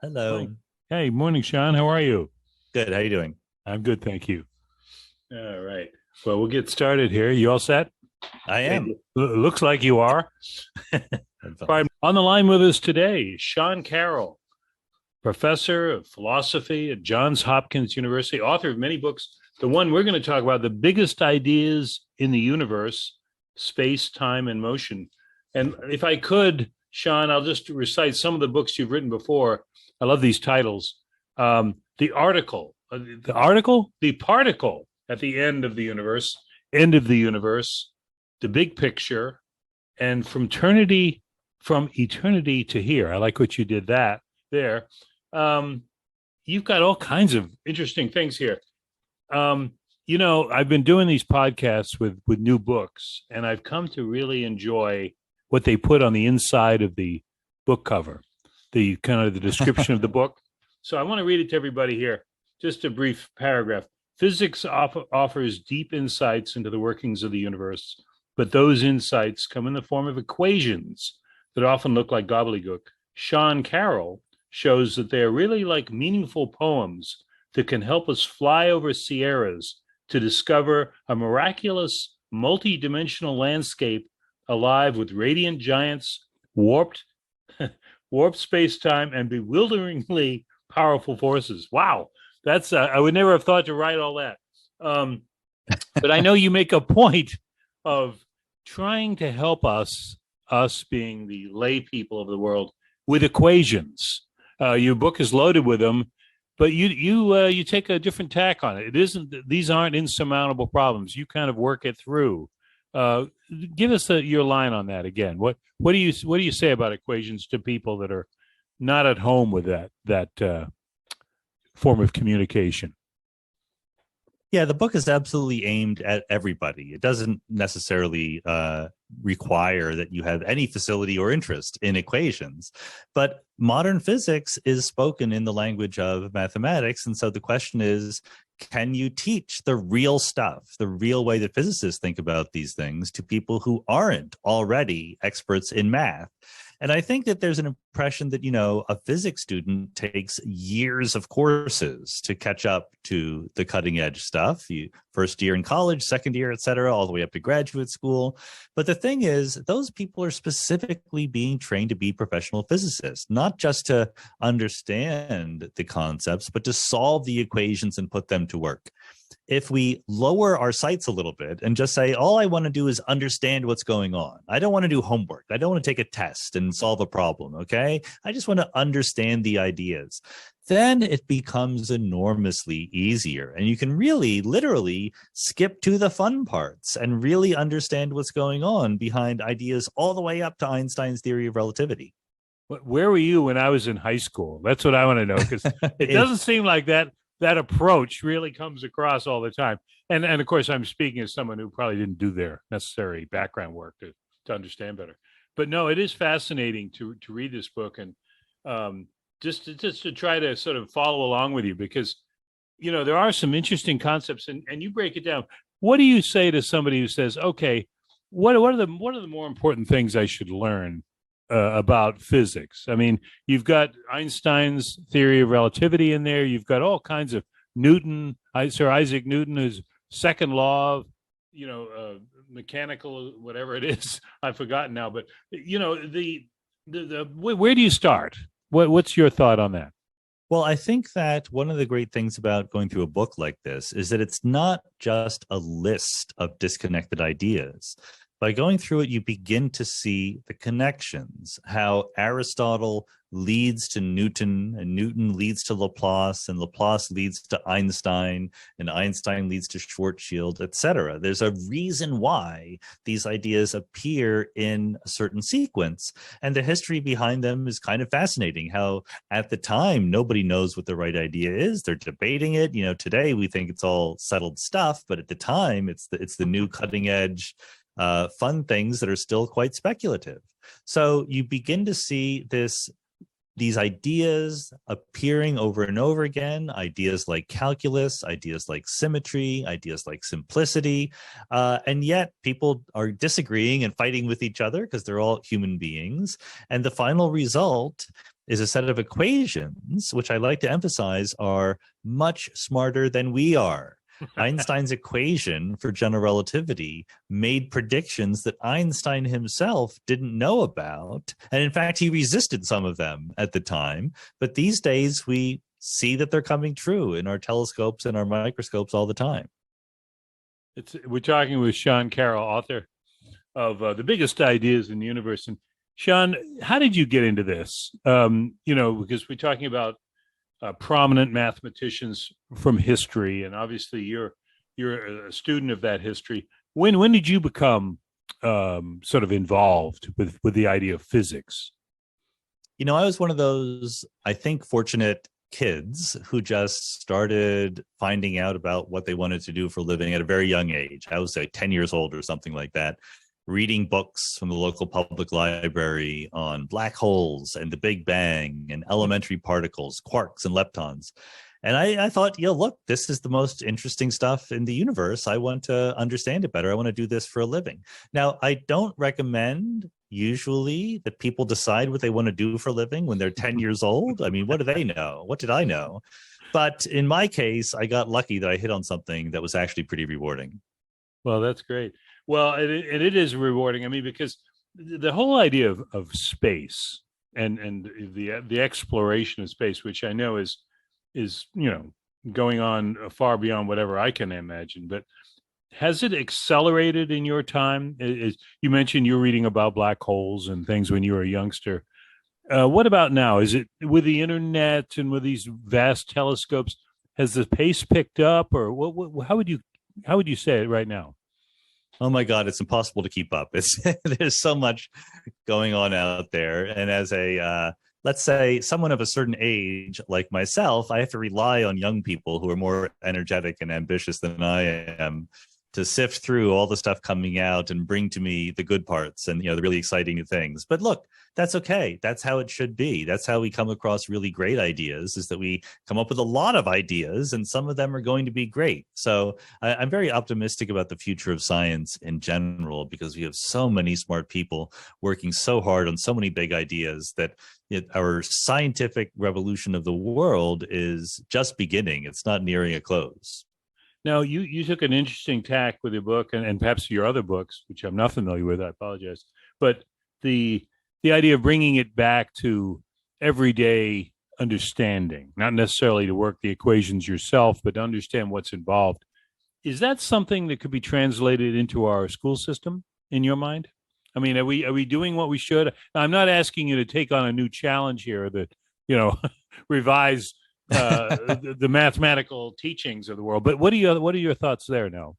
Hello. Morning. Hey, morning, Sean. How are you? Good. How you doing? I'm good, thank you. All right. Well, we'll get started here. You all set? I am. Looks like you are. All right. On the line with us today, Sean Carroll, professor of philosophy at Johns Hopkins University, author of many books. The one we're going to talk about, The Biggest Ideas in the Universe, Space, Time, and Motion. And if I could, Sean, I'll just recite some of the books you've written before. I love these titles. The particle at the end of the universe, the big picture, and from eternity to here. I like what you did that there. Um, you've got all kinds of interesting things here. I've been doing these podcasts with new books, and I've come to really enjoy what they put on the inside of the book cover, the kind of the description of the book. So I want to read it to everybody here. Just a brief paragraph. Physics offers deep insights into the workings of the universe, but those insights come in the form of equations that often look like gobbledygook. Sean Carroll shows that they are really like meaningful poems that can help us fly over sierras to discover a miraculous, multidimensional landscape alive with radiant giants, warped, warped space-time, and bewilderingly powerful forces. Wow, that's I would never have thought to write all that. But I know you make a point of trying to help us being the lay people of the world, with equations. Your book is loaded with them, but you take a different tack on it. It isn't; these aren't insurmountable problems. You kind of work it through. Uh, Give us your line on that again. What do you say about equations to people that are not at home with that form of communication? Yeah, the book is absolutely aimed at everybody. It doesn't necessarily require that you have any facility or interest in equations, but modern physics is spoken in the language of mathematics. And so the question is, can you teach the real stuff, the real way that physicists think about these things, to people who aren't already experts in math? And I think that there's an impression that, a physics student takes years of courses to catch up to the cutting edge stuff. First year in college, second year, et cetera, all the way up to graduate school. But the thing is, those people are specifically being trained to be professional physicists, not just to understand the concepts, but to solve the equations and put them to work. If we lower our sights a little bit and just say, all I want to do is understand what's going on. I don't want to do homework. I don't want to take a test and solve a problem, okay? I just want to understand the ideas. Then it becomes enormously easier. And you can really, literally skip to the fun parts and really understand what's going on behind ideas all the way up to Einstein's theory of relativity. Where were you when I was in high school? That's what I want to know, because it doesn't seem like that approach really comes across all the time. And of course, I'm speaking as someone who probably didn't do their necessary background work to understand better. But no, it is fascinating to read this book, and just to try to sort of follow along with you, because there are some interesting concepts, and you break it down. What do you say to somebody who says, okay, what are the more important things I should learn about physics? I mean, you've got Einstein's theory of relativity in there. You've got all kinds of Sir Isaac Newton, whose second law of, mechanical, whatever it is, I've forgotten now. But where do you start? What's your thought on that? Well, I think that one of the great things about going through a book like this is that it's not just a list of disconnected ideas. By going through it, you begin to see the connections, how Aristotle leads to Newton, and Newton leads to Laplace, and Laplace leads to Einstein, and Einstein leads to Schwarzschild, etc. There's a reason why these ideas appear in a certain sequence, and the history behind them is kind of fascinating. How at the time, nobody knows what the right idea is. They're debating it. Today we think it's all settled stuff, but at the time, it's the new cutting edge fun things that are still quite speculative. So you begin to see these ideas appearing over and over again, ideas like calculus, ideas like symmetry, ideas like simplicity, and yet people are disagreeing and fighting with each other because they're all human beings. And the final result is a set of equations, which I like to emphasize are much smarter than we are. Einstein's equation for general relativity made predictions that Einstein himself didn't know about. And in fact, he resisted some of them at the time. But these days, we see that they're coming true in our telescopes and our microscopes all the time. We're talking with Sean Carroll, author of The Biggest Ideas in the Universe. And Sean, how did you get into this? Because we're talking about prominent mathematicians from history, and obviously you're a student of that history. When did you become sort of involved with the idea of physics? I was one of those, I think, fortunate kids who just started finding out about what they wanted to do for a living at a very young age. I was like 10 years old or something like that, reading books from the local public library on black holes and the Big Bang and elementary particles, quarks and leptons. And I thought, look, this is the most interesting stuff in the universe. I want to understand it better. I want to do this for a living. Now, I don't recommend usually that people decide what they want to do for a living when they're 10 years old. I mean, what do they know? What did I know? But in my case, I got lucky that I hit on something that was actually pretty rewarding. Well, that's great. Well, it is rewarding. I mean, because the whole idea of space and the exploration of space, which I know is going on far beyond whatever I can imagine, but has it accelerated in your time? You mentioned you're reading about black holes and things when you were a youngster. What about now? Is it with the internet and with these vast telescopes? Has the pace picked up, or how would you say it right now? Oh my God, it's impossible to keep up. There's so much going on out there, and as a let's say someone of a certain age like myself, I have to rely on young people who are more energetic and ambitious than I am to sift through all the stuff coming out and bring to me the good parts and the really exciting things. But look, that's okay. That's how it should be. That's how we come across really great ideas, is that we come up with a lot of ideas and some of them are going to be great. So I'm very optimistic about the future of science in general, because we have so many smart people working so hard on so many big ideas that our scientific revolution of the world is just beginning. It's not nearing a close. Now, you took an interesting tack with your book and perhaps your other books, which I'm not familiar with. I apologize. But the idea of bringing it back to everyday understanding, not necessarily to work the equations yourself, but to understand what's involved. Is that something that could be translated into our school system in your mind? I mean, are we doing what we should? I'm not asking you to take on a new challenge here that, revise the mathematical teachings of the world. But what are your thoughts there now?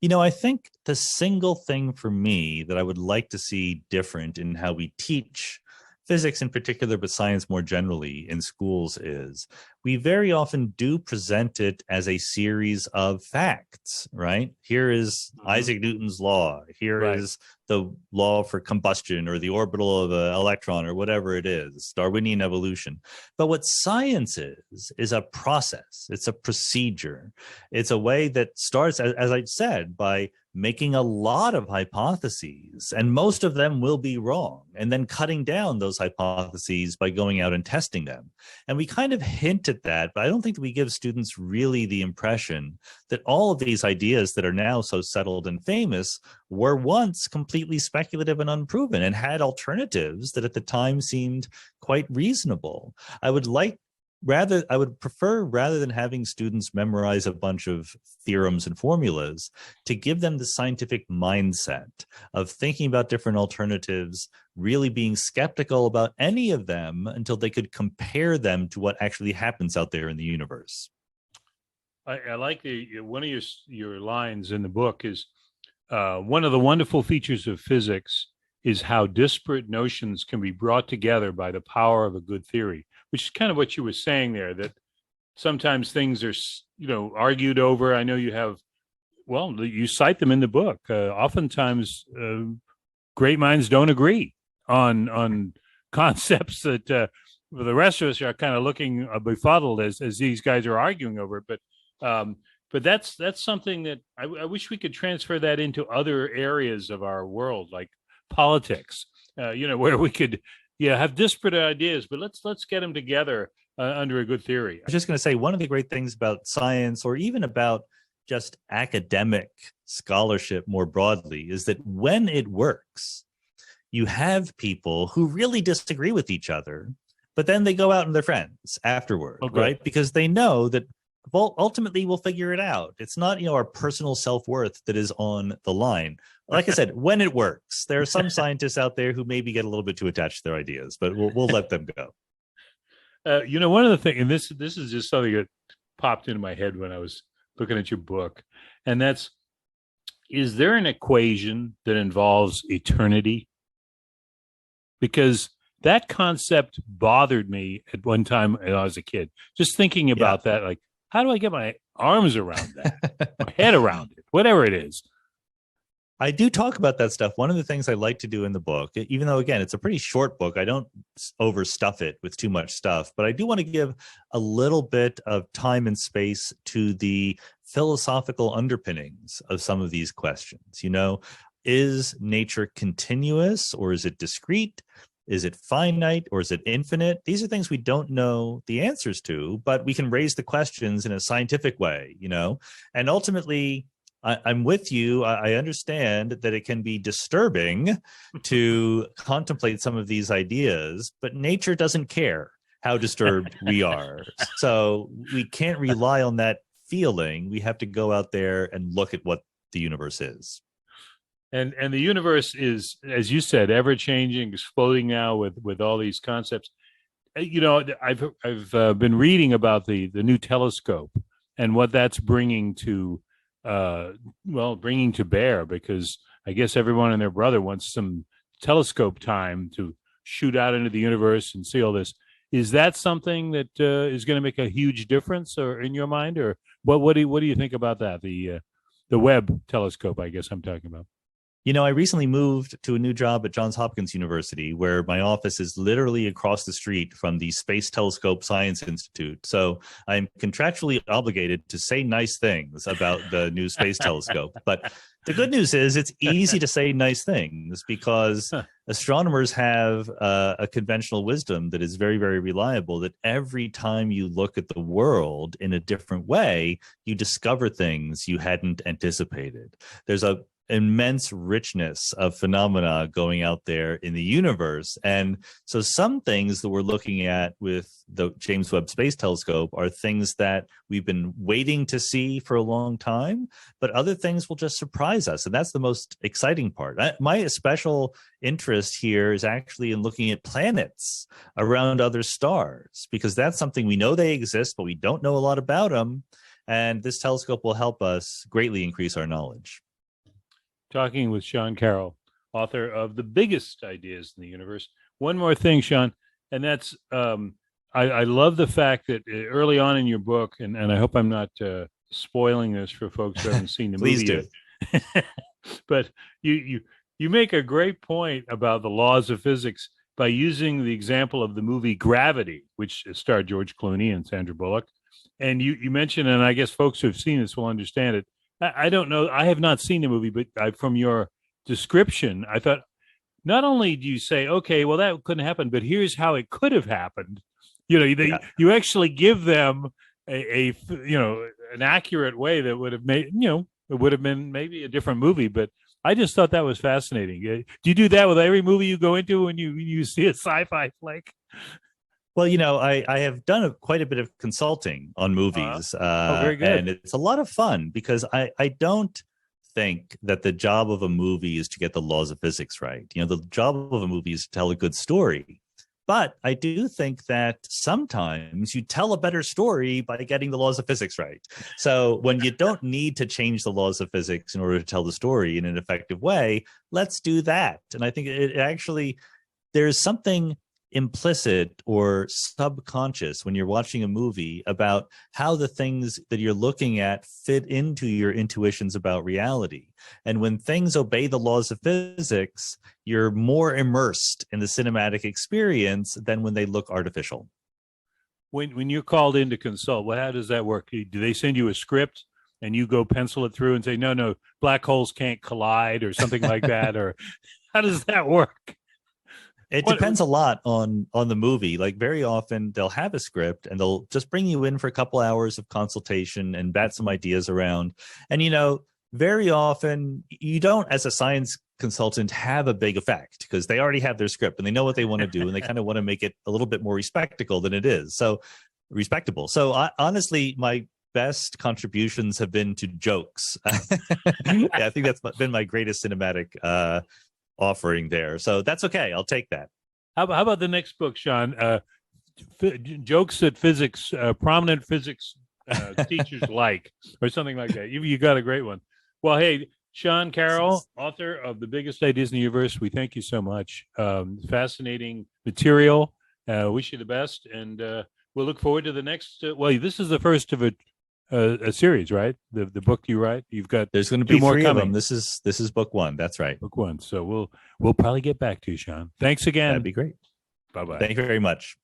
I think the single thing for me that I would like to see different in how we teach physics in particular, but science more generally in schools, is we very often do present it as a series of facts, right? Here is Isaac Newton's law. Here is the law for combustion, or the orbital of an electron, or whatever it is, Darwinian evolution. But what science is a process. It's a procedure. It's a way that starts, as I said, by making a lot of hypotheses, and most of them will be wrong, and then cutting down those hypotheses by going out and testing them. And we kind of hint at that, but I don't think that we give students really the impression that all of these ideas that are now so settled and famous were once completely speculative and unproven, and had alternatives that at the time seemed quite reasonable. I would prefer, rather than having students memorize a bunch of theorems and formulas, to give them the scientific mindset of thinking about different alternatives, really being skeptical about any of them until they could compare them to what actually happens out there in the universe. I like one of your lines in the book is, one of the wonderful features of physics is how disparate notions can be brought together by the power of a good theory, which is kind of what you were saying there, that sometimes things are, argued over. I know you cite them in the book. Oftentimes, great minds don't agree on concepts that the rest of us are kind of looking befuddled as these guys are arguing over it. But that's something that I wish we could transfer that into other areas of our world, like politics, where we could have disparate ideas, but let's get them together under a good theory. I was just going to say, one of the great things about science, or even about just academic scholarship more broadly, is that when it works, you have people who really disagree with each other, but then they go out and they're friends afterward, right? Because they know that ultimately we'll figure it out. It's not, our personal self-worth that is on the line. Like I said, when it works, there are some scientists out there who maybe get a little bit too attached to their ideas, but we'll let them go. One of the things, and this is just something that popped into my head when I was looking at your book, and that's, is there an equation that involves eternity? Because that concept bothered me at one time when I was a kid. Just thinking about that, like, how do I get my arms around that, my head around it, whatever it is? I do talk about that stuff. One of the things I like to do in the book, even though, again, it's a pretty short book, I don't overstuff it with too much stuff, but I do want to give a little bit of time and space to the philosophical underpinnings of some of these questions. Is nature continuous, or is it discrete? Is it finite, or is it infinite? These are things we don't know the answers to, but we can raise the questions in a scientific way, and ultimately, I'm with you. I understand that it can be disturbing to contemplate some of these ideas, but nature doesn't care how disturbed we are. So we can't rely on that feeling. We have to go out there and look at what the universe is. And the universe is, as you said, ever changing, exploding now with all these concepts. I've been reading about the new telescope and what that's bringing to bear, because I guess everyone and their brother wants some telescope time to shoot out into the universe and see all this. Is that something that is going to make a huge difference, or in your mind, or what do you think about that? The Webb telescope, I guess I'm talking about. I recently moved to a new job at Johns Hopkins University, where my office is literally across the street from the Space Telescope Science Institute. So I'm contractually obligated to say nice things about the new space telescope. But the good news is it's easy to say nice things, because astronomers have a conventional wisdom that is very, very reliable, that every time you look at the world in a different way, you discover things you hadn't anticipated. There's a immense richness of phenomena going out there in the universe. And so some things that we're looking at with the James Webb Space Telescope are things that we've been waiting to see for a long time, but other things will just surprise us. And that's the most exciting part. My special interest here is actually in looking at planets around other stars, because that's something we know they exist, but we don't know a lot about them. And this telescope will help us greatly increase our knowledge. Talking with Sean Carroll, author of The Biggest Ideas in the Universe. One more thing, Sean, and that's I love the fact that early on in your book, and I hope I'm not spoiling this for folks who haven't seen the movie yet, but you make a great point about the laws of physics by using the example of the movie Gravity, which starred George Clooney and Sandra Bullock. And you mentioned, and I guess folks who have seen this will understand it. I don't know. I have not seen the movie, but from your description, I thought, not only do you say, okay, well, that couldn't happen, but here's how it could have happened. You actually give them an accurate way that would have made, it would have been maybe a different movie. But I just thought that was fascinating. Do you do that with every movie you go into when you see a sci-fi flick? Well, I have done quite a bit of consulting on movies, very good. And it's a lot of fun, because I don't think that the job of a movie is to get the laws of physics right. The job of a movie is to tell a good story. But I do think that sometimes you tell a better story by getting the laws of physics right. So when you don't need to change the laws of physics in order to tell the story in an effective way, let's do that. And I think it actually, there's something implicit or subconscious when you're watching a movie about how the things that you're looking at fit into your intuitions about reality. And when things obey the laws of physics, you're more immersed in the cinematic experience than when they look artificial. When you're called in to consult, how does that work? Do they send you a script and you go pencil it through and say, no, black holes can't collide or something like that? Or how does that work? It depends a lot on the movie. Like very often they'll have a script and they'll just bring you in for a couple hours of consultation and bat some ideas around. And, you know, very often you don't, as a science consultant, have a big effect because they already have their script and they know what they want to do and they kind of want to make it a little bit more respectable than it is. So respectable. So honestly, my best contributions have been to jokes. Yeah, I think that's been my greatest cinematic offering there. So that's okay. I'll take that. How about the next book, Sean? Jokes that physics, prominent physics teachers like, or something like that. You got a great one. Well, hey, Sean Carroll, author of The Biggest Ideas in the Universe, we thank you so much. Fascinating material. Wish you the best, and we'll look forward to the next. Well, this is the first of a series, right? The book you write. There's going to be 2 more coming. This is book 1. That's right. Book 1. So we'll probably get back to you, Sean. Thanks again. That'd be great. Bye-bye. Thank you very much.